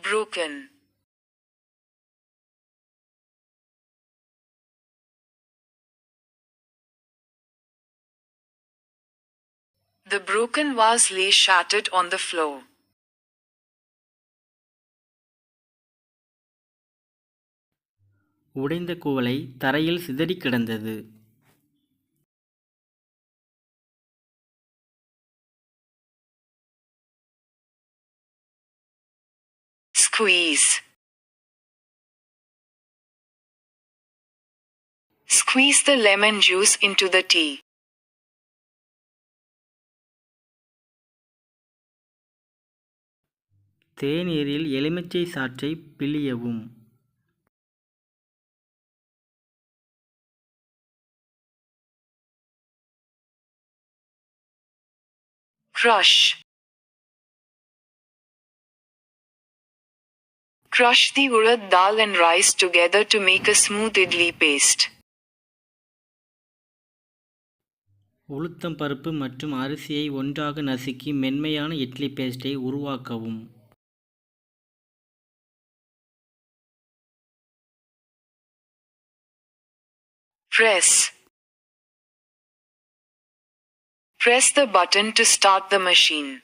broken. The broken vase lay shattered on the floor. உடைந்த குவளை தரையில் சிதறி கிடந்தது. Squeeze. Squeeze the lemon juice into the tea. தேநீரில் எலுமிச்சை சாற்றை பிழியவும். Crush. Crush the urad dal and rice together to make a smooth idli paste. உளுத்தம் பருப்பு மற்றும் அரிசியை ஒன்றாக நசுக்கி மென்மையான இட்லி பேஸ்டை உருவாக்கவும். Press. Press the button to start the machine.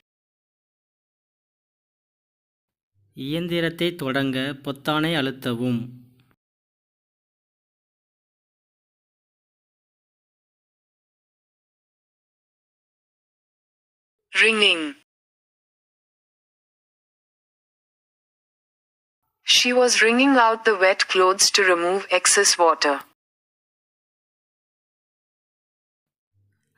இயந்திரத்தை தொடங்க பொத்தானை அழுத்தவும். Wringing. She was wringing out the wet clothes to remove excess water.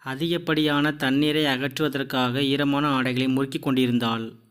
அதிகப்படியான தண்ணீரை அகற்றுவதற்காக ஈரமான ஆடைகளை முறுக்கிக் கொண்டிருந்தாள்.